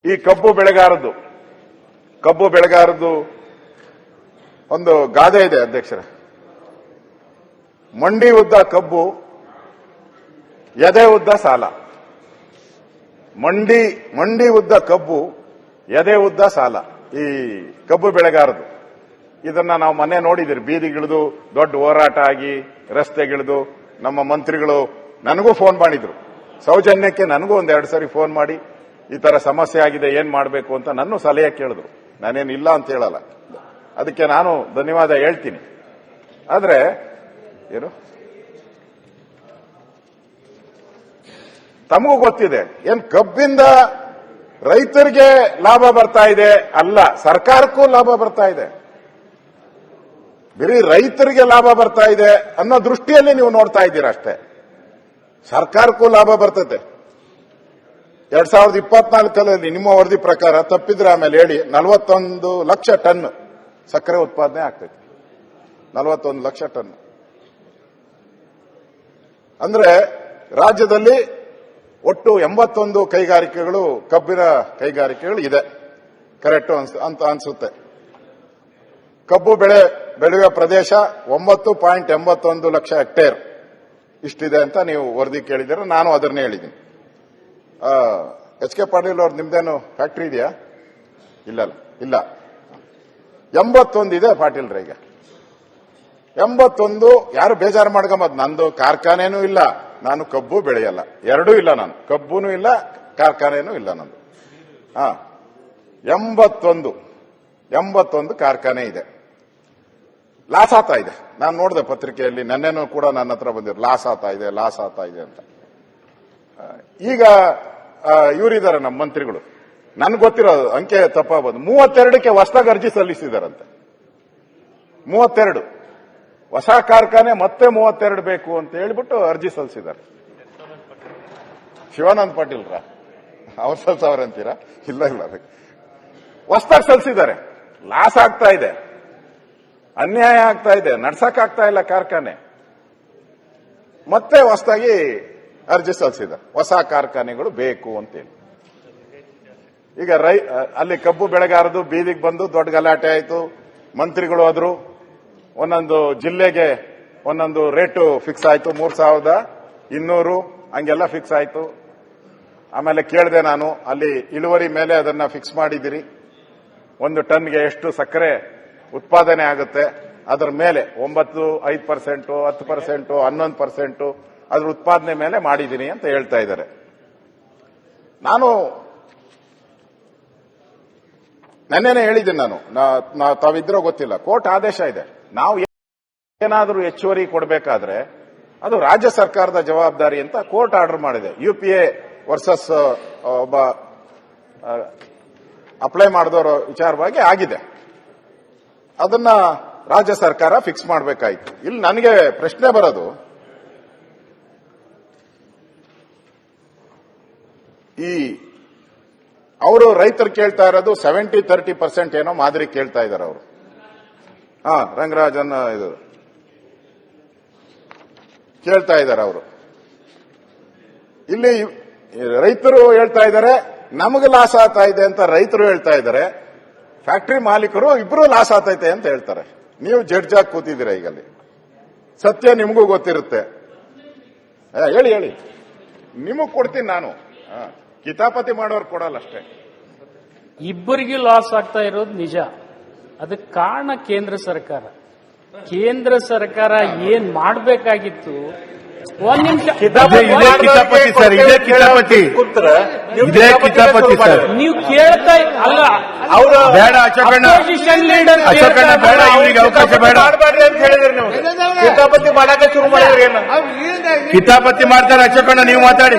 ಈ ಕಬ್ಬು ಬೆಳೆಗಾರದ್ದು ಒಂದು ಗಾದೆ ಇದೆ ಅಧ್ಯಕ್ಷರ. ಮಂಡಿ ಉದ್ದ ಕಬ್ಬು, ಎದೆ ಉದ್ದ ಸಾಲ. ಮಂಡಿ ಉದ್ದ ಕಬ್ಬು, ಎದೆ ಉದ್ದ ಸಾಲ. ಈ ಕಬ್ಬು ಬೆಳೆಗಾರದು ಇದನ್ನ ನಾವು ಮೊನ್ನೆ ನೋಡಿದಿರಿ. ಬೀದಿಗಿಳಿದು ದೊಡ್ಡ ಹೋರಾಟ ಆಗಿ ರಸ್ತೆಗಿಳಿದು ನಮ್ಮ ಮಂತ್ರಿಗಳು ನನಗೂ ಫೋನ್ ಮಾಡಿದ್ರು. ಸೌಜನ್ಯಕ್ಕೆ ನನಗೂ ಒಂದೆರಡು ಸರಿ ಫೋನ್ ಮಾಡಿ ಈ ತರ ಸಮಸ್ಯೆ ಆಗಿದೆ, ಏನ್ ಮಾಡಬೇಕು ಅಂತ ನನ್ನ ಸಲಹೆ ಕೇಳಿದ್ರು. ನಾನೇನು ಇಲ್ಲ ಅಂತ ಹೇಳಲ್ಲ, ಅದಕ್ಕೆ ನಾನು ಧನ್ಯವಾದ ಹೇಳ್ತೀನಿ. ಆದ್ರೆ ಏನು ತಮಗೂ ಗೊತ್ತಿದೆ, ಏನ್ ಕಬ್ಬಿಂದ ರೈತರಿಗೆ ಲಾಭ ಬರ್ತಾ ಇದೆ ಅಲ್ಲ, ಸರ್ಕಾರಕ್ಕೂ ಲಾಭ ಬರ್ತಾ ಇದೆ. ಬರೀ ರೈತರಿಗೆ ಲಾಭ ಬರ್ತಾ ಇದೆ ಅನ್ನೋ ದೃಷ್ಟಿಯಲ್ಲಿ ನೀವು ನೋಡ್ತಾ ಇದ್ದೀರಾ ಅಷ್ಟೇ. ಸರ್ಕಾರಕ್ಕೂ ಲಾಭ ಬರ್ತದೆ. 2024 ನಿಮ್ಮ ವರದಿ ಪ್ರಕಾರ, ತಪ್ಪಿದ್ರೆ ಆಮೇಲೆ ಹೇಳಿ, 41 ಲಕ್ಷ ಟನ್ ಸಕ್ಕರೆ ಉತ್ಪಾದನೆ ಆಗ್ತೈತೆ. 41 ಲಕ್ಷ ಟನ್ ಅಂದ್ರೆ ರಾಜ್ಯದಲ್ಲಿ ಒಟ್ಟು 81 ಕೈಗಾರಿಕೆಗಳು, ಕಬ್ಬಿನ ಕೈಗಾರಿಕೆಗಳು ಇದೆ. ಕರೆಕ್ಟ್ ಅಂತ ಅನ್ಸುತ್ತೆ. ಕಬ್ಬು ಬೆಳೆಯುವ ಪ್ರದೇಶ 9.81 ಲಕ್ಷ ಹೆಕ್ಟೇರ್ ಇಷ್ಟಿದೆ ಅಂತ ನೀವು ವರದಿ ಕೇಳಿದ್ದೀರ. ನಾನು ಅದನ್ನೇ ಹೇಳಿದ್ದೀನಿ. ಎಚ್ ಕೆ ಪಾಟೀಲ್ ಅವ್ರು ನಿಮ್ದೇನು ಫ್ಯಾಕ್ಟರಿ ಇದೆಯಾ? ಇಲ್ಲ. 81 ಇದೆ ಪಾಟೀಲ್ರ. ಈಗ 81. ಯಾರು ಬೇಜಾರು ಮಾಡ್ಕೊಂಬದ್, ನಂದು ಕಾರ್ಖಾನೆನೂ ಇಲ್ಲ, ನಾನು ಕಬ್ಬು ಬೆಳೆಯಲ್ಲ, ಎರಡೂ ಇಲ್ಲ. ನಾನು ಕಬ್ಬುನೂ ಇಲ್ಲ, ಕಾರ್ಖಾನೆನೂ ಇಲ್ಲ ನಂದು. 81 ಕಾರ್ಖಾನೆ ಇದೆ. ಲಾಸ್ ಆಗ್ತಾ ಇದೆ. ನಾನು ನೋಡಿದೆ ಪತ್ರಿಕೆಯಲ್ಲಿ, ನೆನ್ನೆನೂ ಕೂಡ ನನ್ನ ಹತ್ರ ಬಂದಿರು, ಲಾಸ್ ಆಗ್ತಾ ಇದೆ ಅಂತ. ಈಗ ಇವರಿದ್ದಾರೆ ನಮ್ಮ ಮಂತ್ರಿಗಳು, ನನ್ಗೆ ಗೊತ್ತಿರೋ ಅಂಕೆ ತಪ್ಪಾಗಬಹುದು, 32ಕ್ಕೆ ಹೊಸದಾಗಿ ಅರ್ಜಿ ಸಲ್ಲಿಸಿದಾರಂತೆ. 32 ಹೊಸ ಕಾರ್ಖಾನೆ ಮತ್ತೆ 32 ಬೇಕು ಅಂತ ಹೇಳ್ಬಿಟ್ಟು ಅರ್ಜಿ ಸಲ್ಲಿಸಿದ್ದಾರೆ. ಶಿವಾನಂದ ಪಾಟೀಲ್ರ ಅವ್ರು ಸಲ್ಸವ್ರಂತೀರಾ? ಇಲ್ಲ, ಹೊಸದಾಗಿ ಸಲ್ಲಿಸಿದ್ದಾರೆ. ಲಾಸ್ ಆಗ್ತಾ ಇದೆ, ಅನ್ಯಾಯ ಆಗ್ತಾ ಇದೆ, ನಡ್ಸಕ್ಕಾಗ್ತಾ ಇಲ್ಲ ಕಾರ್ಖಾನೆ. ಮತ್ತೆ ಹೊಸದಾಗಿ ಅರ್ಜಿ ಸಲ್ಲಿಸಿದ್ದಾರೆ, ಹೊಸ ಕಾರ್ಖಾನೆಗಳು ಬೇಕು ಅಂತೇಳಿ. ಈಗ ಅಲ್ಲಿ ಕಬ್ಬು ಬೆಳೆಗಾರದು ಬೀದಿಗೆ ಬಂದು ದೊಡ್ಡ ಗಲಾಟೆ ಆಯಿತು. ಮಂತ್ರಿಗಳು ಹೋದ್ರು, ಒಂದೊಂದು ಜಿಲ್ಲೆಗೆ ಒಂದೊಂದು ರೇಟು ಫಿಕ್ಸ್ ಆಯಿತು. 3200 ಹಂಗೆಲ್ಲ ಫಿಕ್ಸ್ ಆಯಿತು. ಆಮೇಲೆ ಕೇಳಿದೆ ನಾನು, ಅಲ್ಲಿ ಇಳುವರಿ ಮೇಲೆ ಅದನ್ನ ಫಿಕ್ಸ್ ಮಾಡಿದಿರಿ, 1 ಟನ್ಗೆ ಎಷ್ಟು ಸಕ್ಕರೆ ಉತ್ಪಾದನೆ ಆಗುತ್ತೆ ಅದರ ಮೇಲೆ 9, 5%, 10%, 11% ಅದ್ರ ಉತ್ಪಾದನೆ ಮೇಲೆ ಮಾಡಿದ್ದೀನಿ ಅಂತ ಹೇಳ್ತಾ ಇದ್ದಾರೆ. ನಾನು ನೆನ್ನೆನೇ ಹೇಳಿದ್ದೀನಿ. ನಾನು ತಾವಿದ್ರೋ ಗೊತ್ತಿಲ್ಲ, ಕೋರ್ಟ್ ಆದೇಶ ಇದೆ. ನಾವು ಏನಾದರೂ ಹೆಚ್ಚುವರಿ ಕೊಡಬೇಕಾದ್ರೆ ಅದು ರಾಜ್ಯ ಸರ್ಕಾರದ ಜವಾಬ್ದಾರಿ ಅಂತ ಕೋರ್ಟ್ ಆರ್ಡರ್ ಮಾಡಿದೆ. UPA ವರ್ಸಸ್ ಒಬ್ಬ ಅಪ್ಲೈ ಮಾಡಿದವರ ವಿಚಾರವಾಗಿ ಆಗಿದೆ. ಅದನ್ನ ರಾಜ್ಯ ಸರ್ಕಾರ ಫಿಕ್ಸ್ ಮಾಡಬೇಕಾಯಿತು. ಇಲ್ಲಿ ನನಗೆ ಪ್ರಶ್ನೆ ಬರೋದು, ಅವರು ರೈತರು ಕೇಳ್ತಾ ಇರೋದು 70-30% ಏನೋ ಮಾದರಿ ಕೇಳ್ತಾ ಇದ್ದಾರೆ ಅವರು. ರಂಗರಾಜನ್ ಇದು ಕೇಳ್ತಾ ಇದ್ದಾರೆ ಅವರು. ಇಲ್ಲಿ ರೈತರು ಹೇಳ್ತಾ ಇದ್ದಾರೆ ನಮಗೆ ಲಾಸ್ ಆಗ್ತಾ ಇದೆ ಅಂತ ರೈತರು ಹೇಳ್ತಾ ಇದ್ದಾರೆ. ಫ್ಯಾಕ್ಟರಿ ಮಾಲೀಕರು ಇಬ್ರು ಲಾಸ್ ಆಗ್ತೈತೆ ಅಂತ ಹೇಳ್ತಾರೆ. ನೀವು ಜಡ್ಜ್ ಆಗಿ ಕೂತಿದ್ದೀರಾ. ಈಗ ಅಲ್ಲಿ ಸತ್ಯ ನಿಮಗೂ ಗೊತ್ತಿರುತ್ತೆ. ಹೇಳಿ, ನಿಮಗ್ ಕೊಡ್ತೀನಿ ನಾನು. ಕಿತಾಪತಿ ಮಾಡೋರು ಕೊಡಲ್ಲ ಅಷ್ಟೇ. ಇಬ್ಬರಿಗೂ ಲಾಸ್ ಆಗ್ತಾ ಇರೋದು ನಿಜ. ಅದಕ್ಕೆ ಕಾರಣ ಕೇಂದ್ರ ಸರ್ಕಾರ. ಕೇಂದ್ರ ಸರ್ಕಾರ ಏನ್ ಮಾಡಬೇಕಾಗಿತ್ತು, ಒಂದ್ ನಿಮಿಷ. ಕಿತಾಪತಿ ಸರ್, ಇದೇ ಕಿತಾಪತಿ ಸರ್. ನೀವು ಕೇಳ್ತಾ ಅಲ್ಲ, ಅವರು ಬೇಡ, ಅಶೋಕಣ್ಣ ಬೇಡ, ಇವರಿಗೆ ಅವಕಾಶ ಬೇಡ. ಕಿತಾಪತಿ ಮಾಡಕ್ಕೆ ಶುರು ಮಾಡಿದ್ರೆ ಕಿತಾಪತಿ ಮಾಡ್ತಾರೆ. ಅಶೋಕಣ್ಣ ನೀವು ಮಾತಾಡಿ.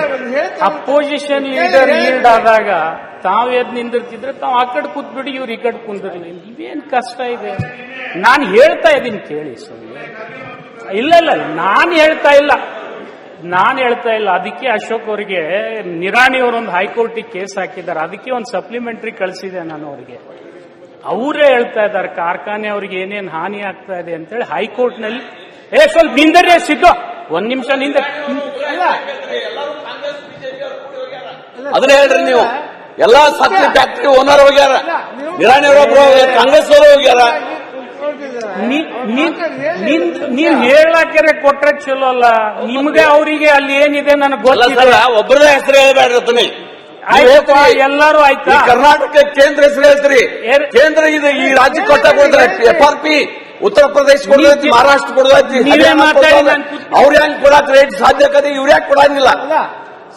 ಅಪೋಸಿಷನ್ ಲೀಡರ್ ಲೀಡ್ ಆದಾಗ ತಾವ್ ಎದ್ ನಿಂದಿರ್ತಿದ್ರೆ ತಾವ್ ಆ ಕಡೆ ಕೂತ್ಬಿಡಿ, ಇವ್ರು ಈ ಕಡೆ ಕುಂದಿರ್ಲಿ. ಇವೇನ್ ಕಷ್ಟ ಇದೆ? ನಾನು ಹೇಳ್ತಾ ಇದ್ದೀನಿ ಕೇಳಿ ಸುಮ್ಮನೆ. ಇಲ್ಲ, ನಾನು ಹೇಳ್ತಾ ಇಲ್ಲ. ಅದಕ್ಕೆ ಅಶೋಕ್ ಅವರಿಗೆ ನಿರಾಣಿ ಅವರೊಂದು ಹೈಕೋರ್ಟಿಗೆ ಕೇಸ್ ಹಾಕಿದ್ದಾರೆ. ಅದಕ್ಕೆ ಒಂದು ಸಪ್ಲಿಮೆಂಟರಿ ಕಳಿಸಿದೆ ನಾನು ಅವರಿಗೆ. ಅವರೇ ಹೇಳ್ತಾ ಇದ್ದಾರೆ ಕಾರ್ಖಾನೆ ಅವ್ರಿಗೆ ಏನೇನ್ ಹಾನಿ ಆಗ್ತಾ ಇದೆ ಅಂತೇಳಿ ಹೈಕೋರ್ಟ್ನಲ್ಲಿ. ಸ್ವಲ್ಪ ನಿಂದರೆ ಸಿದ್ದು, 1 ನಿಮಿಷ ನಿಂದ. ಅದನ್ನ ಹೇಳ್ರಿ ನೀವು. ಎಲ್ಲಾ ಸಕ್ಕರೆ ಫ್ಯಾಕ್ಟರಿ ಓನರ್ ಹೋಗ್ಯಾರ, ನಿರಾಣಿ ಅವರೊಬ್ರು ಕಾಂಗ್ರೆಸ್ ಅವರು ಹೋಗ್ಯಾರ. ನೀವ್ ಹೇಳಾಕೆರೆ ಕೊಟ್ರೆ ಚಲೋ ಅಲ್ಲ, ನಿಮ್ಗೆ ಅವರಿಗೆ ಅಲ್ಲಿ ಏನಿದೆ ನನಗೆ ಗೊತ್ತಿಲ್ಲ. ಒಬ್ಬರದ ಹೆಸರು ಹೇಳ್ಬೇಡ್ರಿ, ಎಲ್ಲರೂ ಆಯ್ತಾ? ಕರ್ನಾಟಕ ಕೇಂದ್ರ ಹೆಸರು ಹೇಳ್ತೀರಿ. ಕೇಂದ್ರ ಇದು ಈ ರಾಜ್ಯ ಕೊಟ್ಟ ಕೊಡ್ತಾರೆ, FRP ಉತ್ತರ ಪ್ರದೇಶ ಕೊಡೋದೈತಿ, ಮಹಾರಾಷ್ಟ್ರ ಕೊಡೋದೈತಿ. ಅವ್ರು ಹೆಂಗ್ ಕೊಡಕ್ ರೇಟ್ ಸಾಧ್ಯ ಕದೆ, ಇವ್ರು ಯಾಕೆ ಕೊಡಂಗಿಲ್ಲ?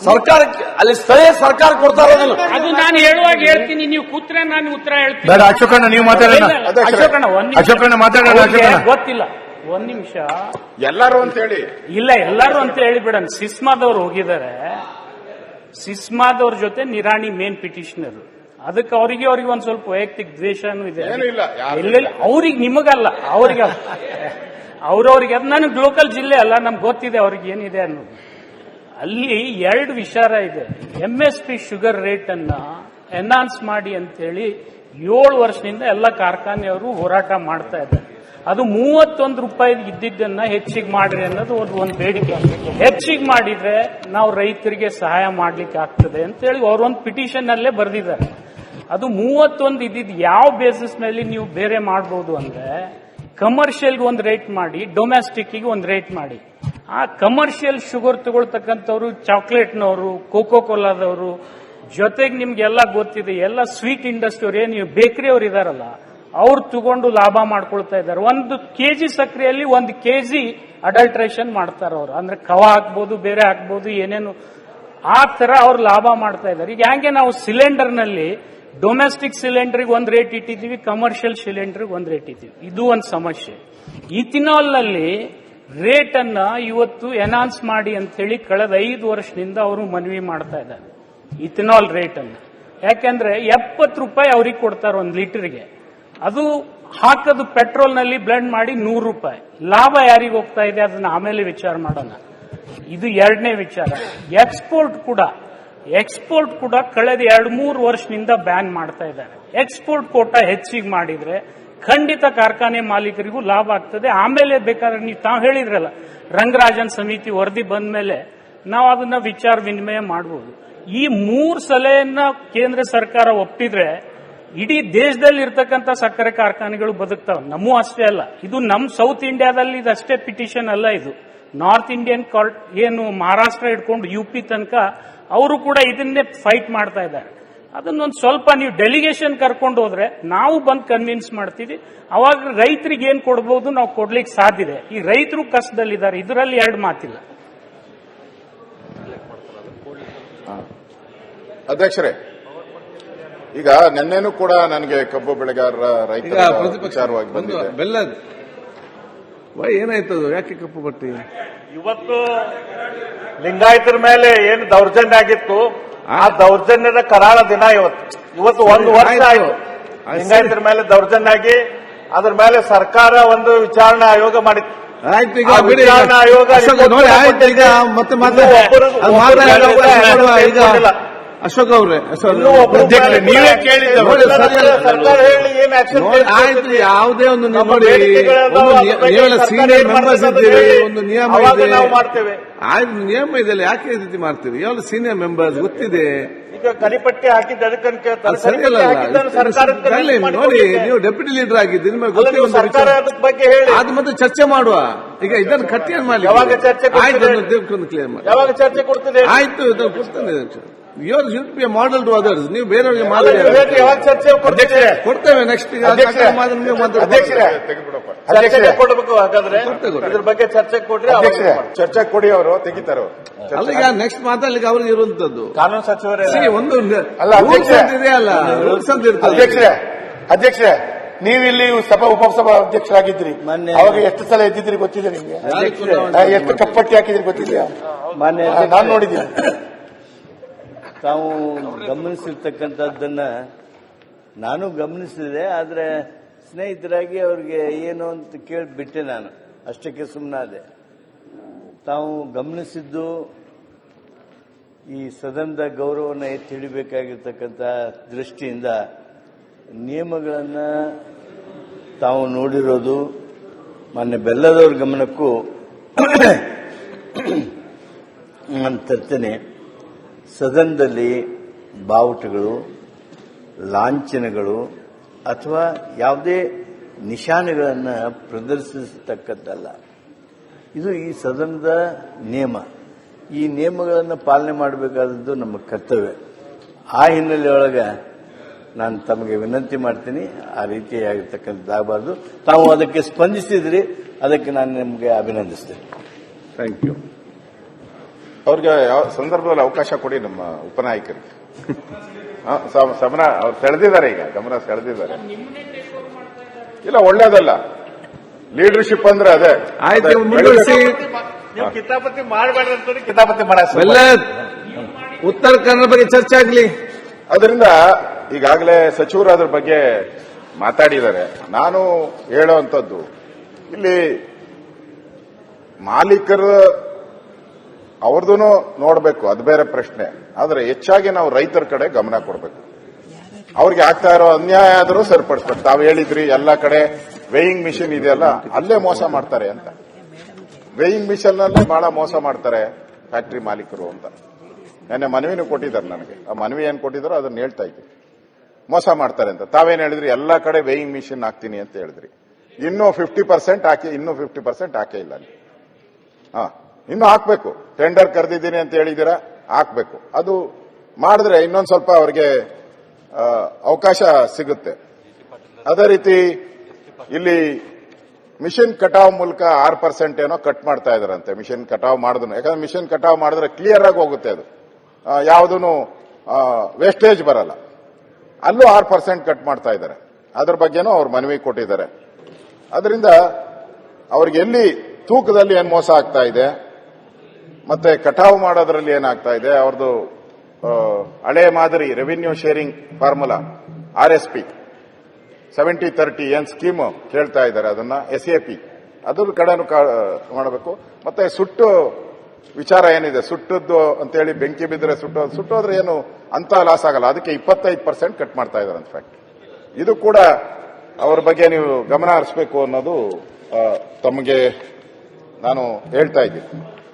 ಸರ್ಕಾರಕ್ಕೆ ಅಲ್ಲಿ ಸ್ಥಳೀಯ ಸರ್ಕಾರ ಕೊಡ್ತಾರ. ಅದು ನಾನು ಹೇಳುವಾಗ ಹೇಳ್ತೀನಿ, ನೀವು ಕೂತ್ರೆ ನಾನು ಉತ್ತರ ಹೇಳ್ತೀನಿ. ಅಶೋಕಣ್ಣ ನೀವು ಮಾತಾಡೋಣ, ಅಶೋಕಣ್ಣ ಮಾತಾಡೋಣ. ಗೊತ್ತಿಲ್ಲ, ಒಂದ್ ನಿಮಿಷ. ಎಲ್ಲರೂ ಅಂತ ಹೇಳಿ ಇಲ್ಲ, ಎಲ್ಲರೂ ಅಂತ ಹೇಳಿ ಬಿಡೋಣ. ಸಿಸ್ಮಾದವ್ರು ಹೋಗಿದ್ದಾರೆ, ಸಿಸ್ಮಾದವ್ರ ಜೊತೆ ನಿರಾಣಿ ಮೇನ್ ಪಿಟಿಷನರ್. ಅದಕ್ಕೆ ಅವರಿಗೆ ಒಂದ್ ಸ್ವಲ್ಪ ವೈಯಕ್ತಿಕ ದ್ವೇಷನೂ ಇದೆ. ಇಲ್ಲ, ಅವ್ರಿಗೆ ನಿಮಗಲ್ಲ, ಅವ್ರವ್ರಿಗೆ. ಅದು ನನಗೆ ಲೋಕಲ್ ಜಿಲ್ಲೆ ಅಲ್ಲ, ನಮ್ಗೆ ಗೊತ್ತಿದೆ ಅವ್ರಿಗೆ ಏನಿದೆ ಅನ್ನೋದು. ಅಲ್ಲಿ ಎರಡು ವಿಚಾರ ಇದೆ. MSP ಶುಗರ್ ರೇಟ್ ಅನ್ನ ಎನ್ಹಾನ್ಸ್ ಮಾಡಿ ಅಂತೇಳಿ 7 ವರ್ಷದಿಂದ ಎಲ್ಲ ಕಾರ್ಖಾನೆಯವರು ಹೋರಾಟ ಮಾಡ್ತಾ ಇದ್ದಾರೆ. ಅದು 31 ರೂಪಾಯಿ ಇದ್ದಿದ್ದನ್ನ ಹೆಚ್ಚಿಗೆ ಮಾಡ್ರಿ ಅನ್ನೋದು ಒಂದು ಬೇಡಿಕೆ. ಹೆಚ್ಚಿಗೆ ಮಾಡಿದ್ರೆ ನಾವು ರೈತರಿಗೆ ಸಹಾಯ ಮಾಡ್ಲಿಕ್ಕೆ ಆಗ್ತದೆ ಅಂತೇಳಿ ಅವರೊಂದು ಪಿಟಿಷನ್ ಅಲ್ಲೇ ಬರೆದಿದ್ದಾರೆ. ಅದು 31 ಇದ್ದಿದ್ದು ಯಾವ ಬೇಸಿಸ್ ಮೇಲೆ ನೀವು ಬೇರೆ ಮಾಡಬಹುದು ಅಂದ್ರೆ, ಕಮರ್ಷಿಯಲ್ಗೆ ಒಂದು ರೇಟ್ ಮಾಡಿ, ಡೊಮೆಸ್ಟಿಕ್ಗೆ ಒಂದು ರೇಟ್ ಮಾಡಿ. ಆ ಕಮರ್ಷಿಯಲ್ ಶುಗರ್ ತಗೊಳ್ತಕ್ಕಂಥವ್ರು, ಚಾಕ್ಲೇಟ್ನವರು, ಕೋಕೋ ಕೋಲಾದವರು, ಜೊತೆಗೆ ನಿಮ್ಗೆಲ್ಲ ಗೊತ್ತಿದೆ, ಎಲ್ಲ ಸ್ವೀಟ್ ಇಂಡಸ್ಟ್ರಿ ಅವ್ರು, ಏನು ಬೇಕರಿ ಅವ್ರು ಇದಾರಲ್ಲ, ಅವ್ರು ತಗೊಂಡು ಲಾಭ ಮಾಡ್ಕೊಳ್ತಾ ಇದ್ದಾರೆ. 1 kg ಸಕ್ಕರೆಯಲ್ಲಿ 1 kg ಅಡಲ್ಟ್ರೇಷನ್ ಮಾಡ್ತಾರ ಅವ್ರು. ಅಂದ್ರೆ ಕವ ಹಾಕ್ಬೋದು, ಬೇರೆ ಹಾಕ್ಬೋದು, ಏನೇನು ಆ ತರ ಅವ್ರು ಲಾಭ ಮಾಡ್ತಾ ಇದ್ದಾರೆ. ಈಗ ಹಂಗೆ ನಾವು ಸಿಲಿಂಡರ್ನಲ್ಲಿ ಡೊಮೆಸ್ಟಿಕ್ ಸಿಲಿಂಡರ್ಗೆ ಒಂದು ರೇಟ್ ಇಟ್ಟಿದ್ದೀವಿ, ಕಮರ್ಷಿಯಲ್ ಸಿಲಿಂಡರ್ಗೆ ಒಂದು ರೇಟ್ ಇಟ್ಟಿದ್ದೀವಿ. ಇದು ಒಂದು ಸಮಸ್ಯೆ. ಇಥಿನಾಲ್ ನಲ್ಲಿ ರೇಟ್ ಅನ್ನ ಇವತ್ತು ಎನ್ಹಾನ್ಸ್ ಮಾಡಿ ಅಂತ ಹೇಳಿ ಕಳೆದ 5 ವರ್ಷದಿಂದ ಅವರು ಮನವಿ ಮಾಡ್ತಾ ಇದ್ದಾರೆ, ಇಥಿನಾಲ್ ರೇಟ್ ಅನ್ನು. ಯಾಕೆಂದ್ರೆ 70 ರೂಪಾಯಿ ಅವ್ರಿಗೆ ಕೊಡ್ತಾರೆ 1 ಲೀಟರ್ಗೆ. ಅದು ಹಾಕೋದು ಪೆಟ್ರೋಲ್ ನಲ್ಲಿ ಬ್ಲೆಂಡ್ ಮಾಡಿ 100 ರೂಪಾಯಿ. ಲಾಭ ಯಾರಿಗೆ ಹೋಗ್ತಾ ಇದೆ ಅದನ್ನ ಆಮೇಲೆ ವಿಚಾರ ಮಾಡೋಣ. ಇದು ಎರಡನೇ ವಿಚಾರ. ಎಕ್ಸ್ಪೋರ್ಟ್ ಕೂಡ ಕಳೆದ 2-3 ವರ್ಷದಿಂದ ಬ್ಯಾನ್ ಮಾಡ್ತಾ ಇದ್ದಾರೆ. ಎಕ್ಸ್ಪೋರ್ಟ್ ಕೋಟಾ ಹೆಚ್ಚಿಗೆ ಮಾಡಿದ್ರೆ ಖಂಡಿತ ಕಾರ್ಖಾನೆ ಮಾಲೀಕರಿಗೂ ಲಾಭ ಆಗ್ತದೆ. ಆಮೇಲೆ ಬೇಕಾದ್ರೆ ನೀವು ತಾವು ಹೇಳಿದ್ರಲ್ಲ, ರಂಗರಾಜನ್ ಸಮಿತಿ ವರದಿ ಬಂದ ಮೇಲೆ ನಾವು ಅದನ್ನ ವಿಚಾರ ವಿನಿಮಯ ಮಾಡಬಹುದು. ಈ 3 ಸಲಹೆಯನ್ನ ಕೇಂದ್ರ ಸರ್ಕಾರ ಒಪ್ಪಿದ್ರೆ ಇಡೀ ದೇಶದಲ್ಲಿ ಇರ್ತಕ್ಕಂಥ ಸಕ್ಕರೆ ಕಾರ್ಖಾನೆಗಳು ಬದುಕ್ತಾವೆ. ನಮ್ಮೂ ಅಷ್ಟೇ ಅಲ್ಲ, ಇದು ನಮ್ಮ ಸೌತ್ ಇಂಡಿಯಾದಲ್ಲಿ ಇದಷ್ಟೇ ಪಿಟಿಷನ್ ಅಲ್ಲ. ಇದು ನಾರ್ತ್ ಇಂಡಿಯನ್ ಕೋರ್ಟ್, ಏನು ಮಹಾರಾಷ್ಟ್ರ ಹಿಡ್ಕೊಂಡು UP ತನಕ ಅವರು ಕೂಡ ಇದನ್ನೇ ಫೈಟ್ ಮಾಡ್ತಾ ಇದ್ದಾರೆ. ಅದನ್ನೊಂದು ಸ್ವಲ್ಪ ನೀವು ಡೆಲಿಗೇಷನ್ ಕರ್ಕೊಂಡು ಹೋದ್ರೆ ನಾವು ಬಂದು ಕನ್ವಿನ್ಸ್ ಮಾಡ್ತೀವಿ. ಅವಾಗ ರೈತರಿಗೆ ಏನ್ ಕೊಡಬಹುದು ನಾವು ಕೊಡ್ಲಿಕ್ಕೆ ಸಾಧ್ಯ ಇದೆ. ಈ ರೈತರು ಕಷ್ಟದಲ್ಲಿದ್ದಾರೆ, ಇದರಲ್ಲಿ 2 ಮಾತಿಲ್ಲ. ಅಧ್ಯಕ್ಷರೇ, ಈಗ ನಿನ್ನೆನೂ ಕೂಡ ನನಗೆ ಕಬ್ಬು ಬೆಳೆಗಾರರ ರೈತರ ವಿಚಾರವಾಗಿ ಬಂದಿದೆ. ಬೆಲ್ಲದ ಏನಾಯ್ತದು, ಯಾಕೆ ಕಪ್ಪು ಬಟ್ಟಿ? ಇವತ್ತು ಲಿಂಗಾಯತರ ಮೇಲೆ ಏನು ದೌರ್ಜನ್ಯ ಆಗಿತ್ತು, ಆ ದೌರ್ಜನ್ಯದ ಕರಾಳ ದಿನ ಇವತ್ತು 1 ವರ್ಷ ಆಯ್ತು. ಲಿಂಗಾಯತರ ಮೇಲೆ ದೌರ್ಜನ್ಯ ಆಗಿ ಅದ್ರ ಮೇಲೆ ಸರ್ಕಾರ ಒಂದು ವಿಚಾರಣಾ ಆಯೋಗ ಮಾಡಿತ್ತು. ಆಯ್ತು, ಈಗ ವಿಚಾರಣಾ ಆಯೋಗ ಮತ್ತೆ ಅಶೋಕ್ ಅವರೇ, ನೀವೇ ಕೇಳಿದ್ದ ಸರ್ಕಾರ ಹೇಳಿ ಏನ್ ಆಕ್ಷನ್ ಆಯ್ತು. ಯಾವುದೇ ಒಂದು ನೋಡಿ, ಸೀನಿಯರ್ ಮೆಂಬರ್ಸ್ ಇದ್ದೀವಿ, ಒಂದು ನಿಯಮ ಇದೆ, ನಾವು ಮಾಡ್ತೇವೆ. ಆಯ್ತು, ನಿಯಮ ಇದೆಲ್ಲ, ಯಾಕೆ ಈ ರೀತಿ ಮಾಡ್ತೀವಿ? ಯಾವ್ದು ಸೀನಿಯರ್ ಮೆಂಬರ್ಸ್ ಗೊತ್ತಿದೆ. ಈಗ ಕರಿಪಟ್ಟಿ ಹಾಕಿದ್ದ ಸರಿಯಲ್ಲ. ನೋಡಿ, ನೀವು ಡೆಪ್ಯೂಟಿ ಲೀಡರ್ ಆಗಿದ್ದೀರಿ, ನಿಮಗೆ ಗೊತ್ತಿದೆ. ಬಗ್ಗೆ ಹೇಳಿ ಅದು ಮತ್ತೆ ಚರ್ಚೆ ಮಾಡುವ. ಈಗ ಇದನ್ನು ಕಟ್ಟಿಯನ್ನು ಮಾಡಿ ಯಾವಾಗ ಚರ್ಚೆ ಕ್ಲಿಯರ್ ಮಾಡಿ, ಯಾವಾಗ ಚರ್ಚೆ ಕೊಡ್ತದೆ? ಆಯ್ತು, ಇದನ್ನು ಕೊಡ್ತೇನೆ. Your should be model to others. ನೀವು ಬೇರೆಯವರಿಗೆ ಮಾಡಿ ಯಾವಾಗ ಚರ್ಚೆ ಕೊಡ್ತೇವೆ. ನೆಕ್ಸ್ಟ್ ಕೊಡಬೇಕು. ಹಾಗಾದ್ರೆ ಇದ್ರ ಬಗ್ಗೆ ಚರ್ಚೆ ಕೊಡ್ರಿ, ಚರ್ಚೆ ಕೊಡಿ, ಅವರು ತೆಗಿತಾರೆ. ಅಲ್ಲ, ಈಗ ನೆಕ್ಸ್ಟ್ ಮಾತಾಡ್ಲಿಕ್ಕೆ ಅವ್ರಿಗೆ ಇರುವಂತದ್ದು ಕಾನೂನು ಸಚಿವರೇ ಒಂದು ಇದೆ ಅಲ್ಲ, ರೂಲ್ಸ್ ಅಂತ ಇರ್ತದೆ. ಅಧ್ಯಕ್ಷರೇ, ನೀವಿಲ್ಲಿ ಉಪಸಭಾ ಅಧ್ಯಕ್ಷರಾಗಿದ್ರಿ, ಅವಾಗ ಎಷ್ಟು ಸಲ ಎದ್ದಿದ್ರಿ ಗೊತ್ತಿದೆ ನಿಮ್ಗೆ? ಎಷ್ಟು ಕಪ್ಪಟ್ಟಿ ಹಾಕಿದ್ರಿ ಗೊತ್ತಿದೆಯಾ? ನಾನು ನೋಡಿದ್ದೀನಿ. ತಾವು ಗಮನಿಸಿರ್ತಕ್ಕಂಥದ್ದನ್ನ ನಾನು ಗಮನಿಸಿದೆ. ಆದರೆ ಸ್ನೇಹಿತರಾಗಿ ಅವ್ರಿಗೆ ಏನು ಅಂತ ಕೇಳಿಬಿಟ್ಟೆ, ನಾನು ಅಷ್ಟಕ್ಕೆ ಸುಮ್ಮನಾದೆ. ತಾವು ಗಮನಿಸಿದ್ದು ಈ ಸದನದ ಗೌರವವನ್ನು ಎತ್ತಿ ಹಿಡಿಬೇಕಾಗಿರ್ತಕ್ಕಂಥ ದೃಷ್ಟಿಯಿಂದ ನಿಯಮಗಳನ್ನು ತಾವು ನೋಡಿರೋದು ಮಾನ್ಯ ಬೆಲ್ಲದವ್ರ ಗಮನಕ್ಕೂ ನಾನು ತರ್ತೇನೆ. ಸದನದಲ್ಲಿ ಬಾವುಟಗಳು, ಲಾಂಛನಗಳು ಅಥವಾ ಯಾವುದೇ ನಿಶಾನೆಗಳನ್ನು ಪ್ರದರ್ಶಿಸತಕ್ಕದ್ದಲ್ಲ. ಇದು ಈ ಸದನದ ನಿಯಮ. ಈ ನಿಯಮಗಳನ್ನು ಪಾಲನೆ ಮಾಡಬೇಕಾದದ್ದು ನಮ್ಮ ಕರ್ತವ್ಯ. ಆ ಹಿನ್ನೆಲೆಯೊಳಗೆ ನಾನು ತಮಗೆ ವಿನಂತಿ ಮಾಡ್ತೀನಿ, ಆ ರೀತಿಯಾಗಿರ್ತಕ್ಕಂಥದ್ದಾಗಬಾರ್ದು. ತಾವು ಅದಕ್ಕೆ ಸ್ಪಂದಿಸಿದ್ರಿ, ಅದಕ್ಕೆ ನಾನು ನಿಮಗೆ ಅಭಿನಂದಿಸ್ತೇನೆ. Thank you. ಅವ್ರಿಗೆ ಯಾವ ಸಂದರ್ಭದಲ್ಲಿ ಅವಕಾಶ ಕೊಡಿ ನಮ್ಮ ಉಪನಾಯಕರಿಗೆ. ಸಮರ ಅವ್ರು ಸೆಳೆದಿದ್ದಾರೆ, ಈಗ ಗಮನ ಸೆಳೆದಿದ್ದಾರೆ. ಇಲ್ಲ, ಒಳ್ಳೇದಲ್ಲ. ಲೀಡರ್ಶಿಪ್ ಅಂದ್ರೆ ಅದೇ. ಆಯ್ತು, ಮುಂದುವರಿಸಿ. ನೀವು ಕಿತಾಪತಿ ಮಾಡಬೇಡ ಅಂತ ಕಿತಾಪತಿ ಎಲ್ಲ ಉತ್ತರ ಕನ್ನಡ ಬಗ್ಗೆ ಚರ್ಚೆ ಆಗಲಿ. ಅದರಿಂದ ಈಗಾಗಲೇ ಸಚಿವರು ಅದ್ರ ಬಗ್ಗೆ ಮಾತಾಡಿದ್ದಾರೆ. ನಾನು ಹೇಳುವಂಥದ್ದು, ಇಲ್ಲಿ ಮಾಲೀಕರು ಅವ್ರದ್ದು ನೋಡಬೇಕು, ಅದು ಬೇರೆ ಪ್ರಶ್ನೆ. ಆದ್ರೆ ಹೆಚ್ಚಾಗಿ ನಾವು ರೈತರ ಕಡೆ ಗಮನ ಕೊಡಬೇಕು. ಅವ್ರಿಗೆ ಆಗ್ತಾ ಇರೋ ಅನ್ಯಾಯ ಆದರೂ ಸರಿಪಡಿಸ್ಬೇಕು. ತಾವು ಹೇಳಿದ್ರಿ ಎಲ್ಲ ಕಡೆ ವೇಯಿಂಗ್ ಮಿಷಿನ್ ಇದೆಯಲ್ಲ, ಅಲ್ಲೇ ಮೋಸ ಮಾಡ್ತಾರೆ ಅಂತ. ವೇಯಿಂಗ್ ಮಿಷನ್ ನಲ್ಲೇ ಬಹಳ ಮೋಸ ಮಾಡ್ತಾರೆ ಫ್ಯಾಕ್ಟರಿ ಮಾಲೀಕರು ಅಂತ ನೆನ್ನೆ ಮನವಿನೂ ಕೊಟ್ಟಿದ್ದಾರೆ ನನಗೆ. ಆ ಮನವಿ ಏನ್ ಕೊಟ್ಟಿದ್ದಾರೋ ಅದನ್ನ ಹೇಳ್ತಾ ಇದ್ವಿ. ಮೋಸ ಮಾಡ್ತಾರೆ ಅಂತ ತಾವೇನ್ ಹೇಳಿದ್ರಿ, ಎಲ್ಲ ಕಡೆ ವೇಯಿಂಗ್ ಮಿಷಿನ್ ಹಾಕ್ತೀನಿ ಅಂತ ಹೇಳಿದ್ರಿ. ಇನ್ನೂ 50% ಹಾಕಿ, ಇನ್ನೂ 50% ಹಾಕೇ ಇಲ್ಲ ಅಲ್ಲಿ. ಇನ್ನು ಹಾಕ್ಬೇಕು. ಟೆಂಡರ್ ಕರೆದಿದ್ದೀನಿ ಅಂತ ಹೇಳಿದ್ದೀರಾ, ಹಾಕ್ಬೇಕು. ಅದು ಮಾಡಿದ್ರೆ ಇನ್ನೊಂದು ಸ್ವಲ್ಪ ಅವ್ರಿಗೆ ಅವಕಾಶ ಸಿಗುತ್ತೆ. ಅದೇ ರೀತಿ ಇಲ್ಲಿ ಮಿಷನ್ ಕಟಾವ್ ಮೂಲಕ 6% ಏನೋ ಕಟ್ ಮಾಡ್ತಾ ಇದಾರಂತೆ. ಮಿಷನ್ ಕಟಾವ್ ಮಾಡಿದ್ರು, ಯಾಕಂದ್ರೆ ಮಿಷನ್ ಕಟಾವ್ ಮಾಡಿದ್ರೆ ಕ್ಲಿಯರ್ ಆಗಿ ಹೋಗುತ್ತೆ, ಅದು ಯಾವುದೂ ವೇಸ್ಟೇಜ್ ಬರಲ್ಲ. ಅಲ್ಲೂ 6% ಕಟ್ ಮಾಡ್ತಾ ಇದ್ದಾರೆ. ಅದ್ರ ಬಗ್ಗೆನೂ ಅವ್ರು ಮನವಿ ಕೊಟ್ಟಿದ್ದಾರೆ. ಅದರಿಂದ ಅವ್ರಿಗೆ ಎಲ್ಲಿ ತೂಕದಲ್ಲಿ ಏನ್ ಮೋಸ ಆಗ್ತಾ ಇದೆ, ಮತ್ತೆ ಕಟಾವು ಮಾಡೋದ್ರಲ್ಲಿ ಏನಾಗ್ತಾ ಇದೆ, ಅವ್ರದ್ದು ಹಳೆ ಮಾದರಿ ರೆವಿನ್ಯೂ ಶೇರಿಂಗ್ ಫಾರ್ಮುಲಾ RSP 70-30 ಏನ್ ಸ್ಕೀಮ್ ಕೇಳ್ತಾ ಇದ್ದಾರೆ, ಅದನ್ನ SAP ಅದ್ರ ಕಡೆನೂ ಮಾಡಬೇಕು. ಮತ್ತೆ ಸುಟ್ಟು ವಿಚಾರ ಏನಿದೆ, ಸುಟ್ಟದ್ದು ಅಂತೇಳಿ ಬೆಂಕಿ ಬಿದ್ದರೆ ಸುಟ್ಟೋದ್ರೆ ಏನು ಅಂತ ಲಾಸ್ ಆಗಲ್ಲ, ಅದಕ್ಕೆ 25% ಕಟ್ ಮಾಡ್ತಾ ಇದ್ದಾರೆ ಅಂತ ಫ್ಯಾಕ್ಟ್. ಇದು ಕೂಡ ಅವ್ರ ಬಗ್ಗೆ ನೀವು ಗಮನ ಹರಿಸಬೇಕು ಅನ್ನೋದು ತಮಗೆ ನಾನು ಹೇಳ್ತಾ ಇದ್ದೀನಿ.